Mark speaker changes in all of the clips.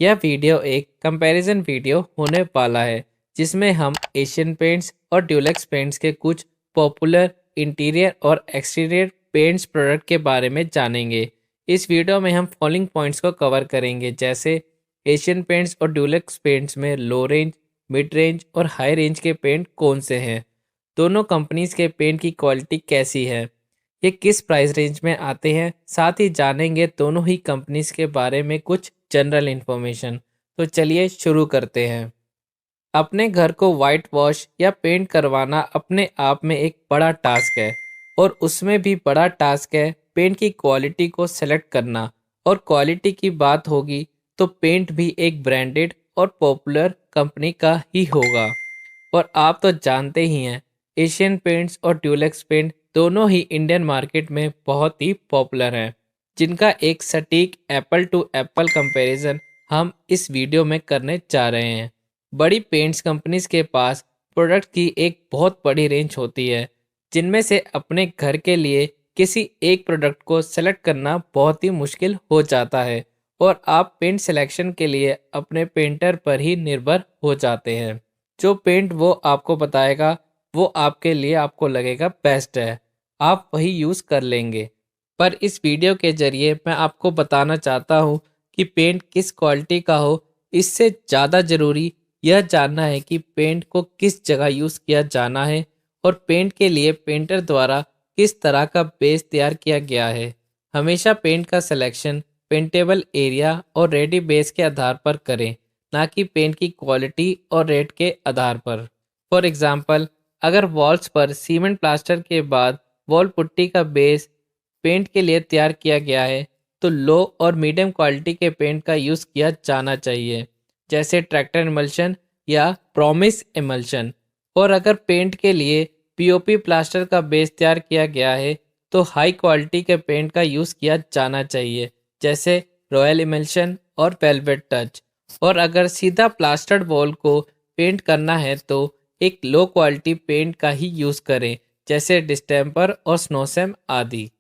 Speaker 1: यह वीडियो एक comparison video होने वाला है जिसमें हम एशियन पेंट्स और ड्यूलेक्स पेंट्स के कुछ पॉपुलर इंटीरियर और एक्सटीरियर पेंट्स प्रोडक्ट के बारे में जानेंगे। इस वीडियो में हम फॉलोइंग पॉइंट्स को कवर करेंगे, जैसे एशियन पेंट्स और ड्यूलेक्स पेंट्स में लो रेंज, मिड रेंज और हाई रेंज के पेंट कौन से हैं, दोनों कंपनीज के पेंट की क्वालिटी कैसी है, ये किस प्राइस रेंज में आते हैं। साथ ही जानेंगे दोनों ही कंपनीज के बारे में कुछ जनरल इन्फॉर्मेशन। तो चलिए शुरू करते हैं। अपने घर को वाइट वॉश या पेंट करवाना अपने आप में एक बड़ा टास्क है, और उसमें भी बड़ा टास्क है पेंट की क्वालिटी को सेलेक्ट करना। और क्वालिटी की बात होगी तो पेंट भी एक ब्रांडेड और पॉपुलर कंपनी का ही होगा। और आप तो जानते ही हैं, एशियन पेंट्स और ड्यूलेक्स पेंट दोनों ही इंडियन मार्केट में बहुत ही पॉपुलर हैं, जिनका एक सटीक एप्पल टू एप्पल कंपैरिजन हम इस वीडियो में करने जा रहे हैं। बड़ी पेंट्स कंपनीज के पास प्रोडक्ट की एक बहुत बड़ी रेंज होती है, जिनमें से अपने घर के लिए किसी एक प्रोडक्ट को सेलेक्ट करना बहुत ही मुश्किल हो जाता है, और आप पेंट सिलेक्शन के लिए अपने पेंटर पर ही निर्भर हो जाते हैं। जो पेंट वो आपको बताएगा वो आपके लिए आपको लगेगा बेस्ट है, आप वही यूज़ कर लेंगे। पर इस वीडियो के ज़रिए मैं आपको बताना चाहता हूँ कि पेंट किस क्वालिटी का हो। इससे ज़्यादा ज़रूरी यह जानना है कि पेंट को किस जगह यूज़ किया जाना है, और पेंट के लिए पेंटर द्वारा किस तरह का बेस तैयार किया गया है। हमेशा पेंट का सिलेक्शन पेंटेबल एरिया और रेडी बेस के आधार पर करें, ना कि पेंट की क्वालिटी और रेट के आधार पर। फॉर एग्जाम्पल, अगर वॉल्स पर सीमेंट प्लास्टर के बाद वॉल पुट्टी का बेस पेंट के लिए तैयार किया गया है, तो लो और मीडियम क्वालिटी के पेंट का यूज़ किया जाना चाहिए, जैसे ट्रैक्टर इमल्शन या प्रॉमिस इमल्शन। और अगर पेंट के लिए पीओपी प्लास्टर का बेस तैयार किया गया है, तो हाई क्वालिटी के पेंट का यूज़ किया जाना चाहिए, जैसे रॉयल इमल्शन और वेलवेट टच। और अगर सीधा प्लास्टर्ड वॉल को पेंट करना है तो एक लो क्वालिटी पेंट का ही यूज़ करें, जैसे डिस्टेम्पर और स्नोसैम आदि।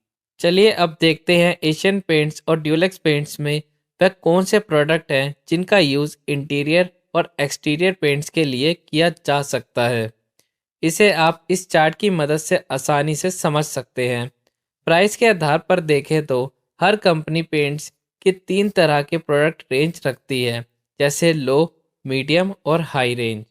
Speaker 1: चलिए अब देखते हैं एशियन पेंट्स और ड्यूलेक्स पेंट्स में वह कौन से प्रोडक्ट हैं जिनका यूज़ इंटीरियर और एक्सटीरियर पेंट्स के लिए किया जा सकता है। इसे आप इस चार्ट की मदद से आसानी से समझ सकते हैं। प्राइस के आधार पर देखें तो हर कंपनी पेंट्स के तीन तरह के प्रोडक्ट रेंज रखती है, जैसे लो, मीडियम और हाई रेंज।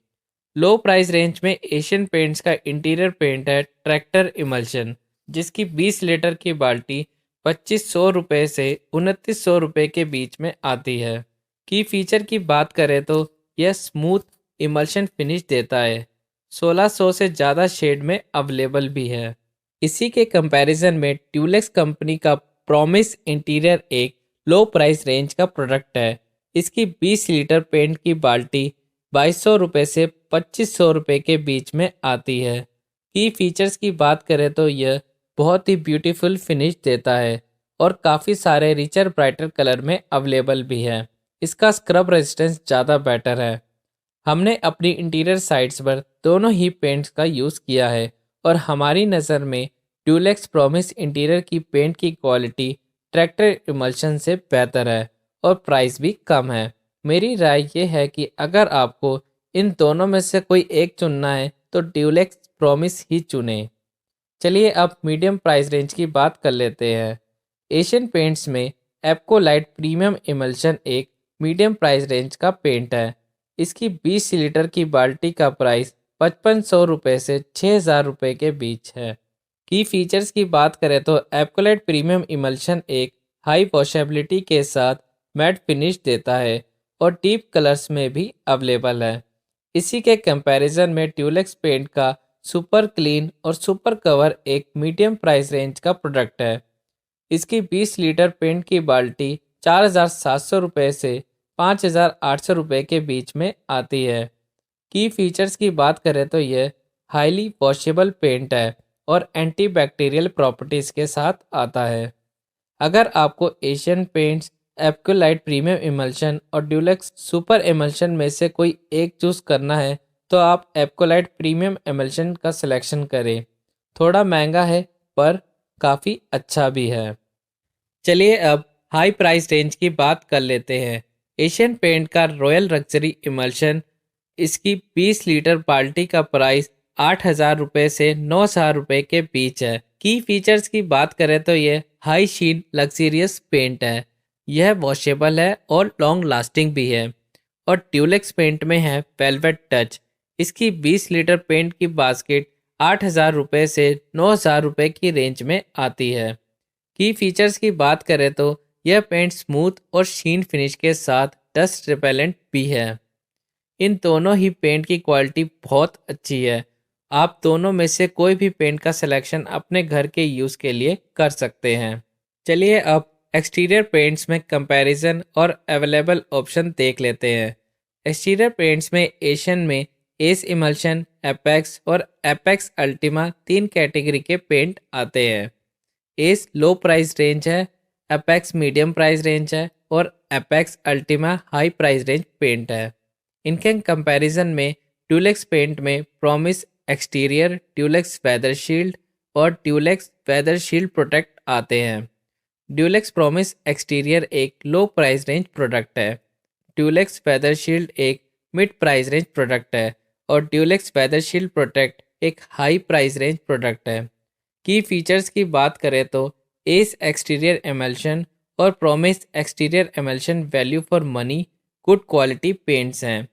Speaker 1: लो प्राइस रेंज में एशियन पेंट्स का इंटीरियर पेंट है ट्रैक्टर इमल्शन, जिसकी 20 लीटर की बाल्टी 2500 रुपये से 2900 रुपये के बीच में आती है। की फीचर की बात करें तो यह स्मूथ इमल्शन फिनिश देता है, 1600 से ज़्यादा शेड में अवेलेबल भी है। इसी के कंपैरिजन में ट्यूलेक्स कंपनी का प्रॉमिस इंटीरियर एक लो प्राइस रेंज का प्रोडक्ट है। इसकी 20 लीटर पेंट की बाल्टी 2200 रुपये से 2500 रुपये के बीच में आती है। की फीचर्स की बात करें तो यह बहुत ही ब्यूटीफुल फिनिश देता है और काफ़ी सारे रिचर ब्राइटर कलर में अवेलेबल भी है। इसका स्क्रब रेजिस्टेंस ज़्यादा बेटर है। हमने अपनी इंटीरियर साइट्स पर दोनों ही पेंट्स का यूज़ किया है, और हमारी नज़र में ड्यूलेक्स प्रॉमिस इंटीरियर की पेंट की क्वालिटी ट्रैक्टर इमल्शन से बेहतर है और प्राइस भी कम है। मेरी राय ये है कि अगर आपको इन दोनों में से कोई एक चुनना है तो ड्यूलेक्स प्रॉमिस ही चुनें। चलिए अब मीडियम प्राइस रेंज की बात कर लेते हैं। एशियन पेंट्स में एप्को लाइट प्रीमियम इमल्शन एक मीडियम प्राइस रेंज का पेंट है। इसकी 20 लीटर की बाल्टी का प्राइस 5500 रुपये से 6000 रुपये के बीच है। की फीचर्स की बात करें तो एप्कोलाइट प्रीमियम इमल्शन एक हाई वॉशेबिलिटी के साथ मैट फिनिश देता है और डीप कलर्स में भी अवेलेबल है। इसी के कंपैरिजन में ट्यूलेक्स पेंट का सुपर क्लीन और सुपर कवर एक मीडियम प्राइस रेंज का प्रोडक्ट है। इसकी 20 लीटर पेंट की बाल्टी 4700 रुपये से 5800 रुपये के बीच में आती है। की फीचर्स की बात करें तो यह हाईली वॉशेबल पेंट है और एंटीबैक्टीरियल प्रॉपर्टीज़ के साथ आता है। अगर आपको Asian paints, Apcolite premium emulsion और ड्यूलेक्स सुपर इमल्शन में से कोई एक चूज़ करना है तो आप एप्कोलाइट प्रीमियम इमल्शन का सिलेक्शन करें। थोड़ा महंगा है पर काफ़ी अच्छा भी है। चलिए अब हाई प्राइस रेंज की बात कर लेते हैं। एशियन पेंट का रॉयल लग्जरी इमल्शन, इसकी 20 लीटर बाल्टी का प्राइस 8,000 रुपये से 9,000 रुपये के बीच है। की फीचर्स की बात करें तो ये हाई शीन लग्जरियस पेंट है। यह वॉशेबल है और लॉन्ग लास्टिंग भी है। और ट्यूलेक्स पेंट में है वेलवेट टच। इसकी 20 लीटर पेंट की बास्केट 8,000 रुपये से 9,000 रुपये की रेंज में आती है। की फीचर्स की बात करें तो यह पेंट स्मूथ और शीन फिनिश के साथ डस्ट रिपेलेंट भी है। इन दोनों ही पेंट की क्वालिटी बहुत अच्छी है। आप दोनों में से कोई भी पेंट का सिलेक्शन अपने घर के यूज़ के लिए कर सकते हैं। चलिए अब एक्सटीरियर पेंट्स में कंपैरिजन और अवेलेबल ऑप्शन देख लेते हैं। एक्सटीरियर पेंट्स में एशियन में एस इमल्शन, एपेक्स और एपेक्स अल्टीमा 3 कैटेगरी के पेंट आते हैं। एस लो प्राइस रेंज है, एपेक्स मीडियम प्राइस रेंज है और Apex Ultima high price range paint है। इनके कंपैरिजन में ट्यूलेक्स पेंट में promise exterior, Dulux weather shield और ट्यूलेक्स वेदर शील्ड प्रोटेक्ट आते हैं। ड्यूलेक्स प्रॉमिस एक्सटीरियर एक लो प्राइस रेंज प्रोडक्ट है। ड्यूलेक्स वेदर शील्ड एक मिड प्राइस रेंज प्रोडक्ट है और ड्यूलेक्स वेदर शील्ड प्रोटेक्ट एक हाई प्राइस रेंज प्रोडक्ट है। की फीचर्स की बात करें तो एस एक्सटीरियर एमल्शन और promise exterior emulsion value for money good quality paints हैं।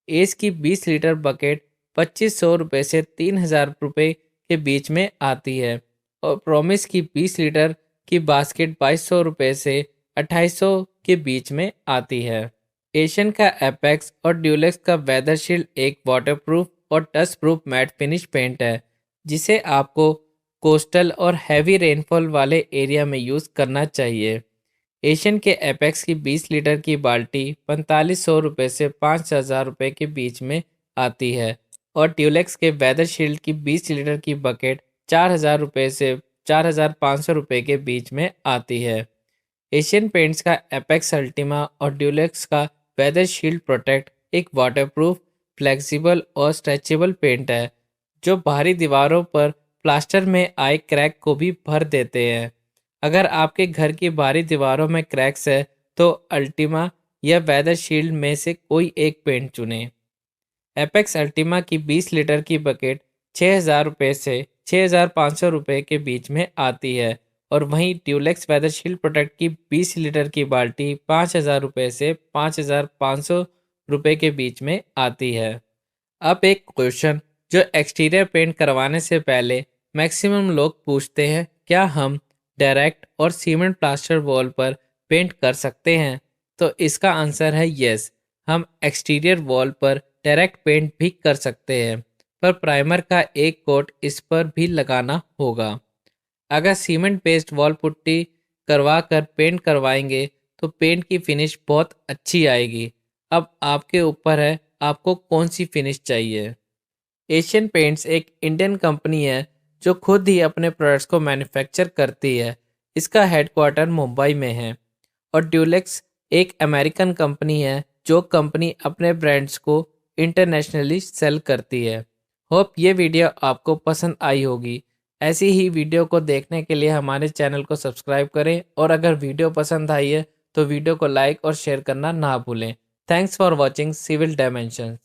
Speaker 1: एस की 20 लीटर बकेट 2,500 रुपये से 3,000 रुपये के बीच में आती है और प्रॉमिस की 20 लीटर की बास्केट 2,200 रुपये से 2,800 के बीच में आती है। एशियन का एपेक्स और ड्यूलेक्स का वेदर शील्ड एक वाटरप्रूफ और dust proof matt finish paint है, जिसे आपको कोस्टल और हैवी रेनफॉल वाले एरिया में यूज़ करना चाहिए। एशियन के एपेक्स की 20 लीटर की बाल्टी 4,500 रुपये से 5,000 रुपये के बीच में आती है और ट्यूलेक्स के वेदर शील्ड की 20 लीटर की बकेट 4,000 रुपये से 4,500 रुपये के बीच में आती है। एशियन पेंट्स का एपेक्स अल्टीमा और ड्यूलेक्स का वेदर शील्ड प्रोटेक्ट एक वाटरप्रूफ, फ्लेक्सिबल और स्ट्रेचेबल पेंट है, जो बाहरी दीवारों पर प्लास्टर में आए क्रैक को भी भर देते हैं। अगर आपके घर की बाहरी दीवारों में क्रैक्स है तो अल्टीमा या वेदर शील्ड में से कोई एक पेंट चुनें। एपेक्स अल्टीमा की 20 लीटर की बकेट 6,000 रुपये से 6,500 रुपये के बीच में आती है और वहीं ट्यूलेक्स वेदर शील्ड प्रोटेक्ट की 20 लीटर की बाल्टी 5,000 रुपये से 5,500 रुपये के बीच में आती है। अब एक क्वेश्चन जो एक्सटीरियर पेंट करवाने से पहले मैक्सिमम लोग पूछते हैं, क्या हम डायरेक्ट और सीमेंट प्लास्टर वॉल पर पेंट कर सकते हैं? तो इसका आंसर है यस। हम एक्सटीरियर वॉल पर डायरेक्ट पेंट भी कर सकते हैं, पर प्राइमर का एक कोट इस पर भी लगाना होगा। अगर सीमेंट बेस्ड वॉल पुट्टी करवा कर पेंट करवाएंगे तो पेंट की फिनिश बहुत अच्छी आएगी। अब आपके ऊपर है आपको कौन सी फिनिश चाहिए। एशियन पेंट्स एक इंडियन कंपनी है जो खुद ही अपने प्रोडक्ट्स को मैन्युफैक्चर करती है। इसका हेडक्वार्टर मुंबई में है और ड्यूलेक्स एक अमेरिकन कंपनी है जो कंपनी अपने ब्रांड्स को इंटरनेशनली सेल करती है। होप ये वीडियो आपको पसंद आई होगी। ऐसी ही वीडियो को देखने के लिए हमारे चैनल को सब्सक्राइब करें और अगर वीडियो पसंद आई है तो वीडियो को लाइक और शेयर करना ना भूलें। Thanks for watching Civil dimensions.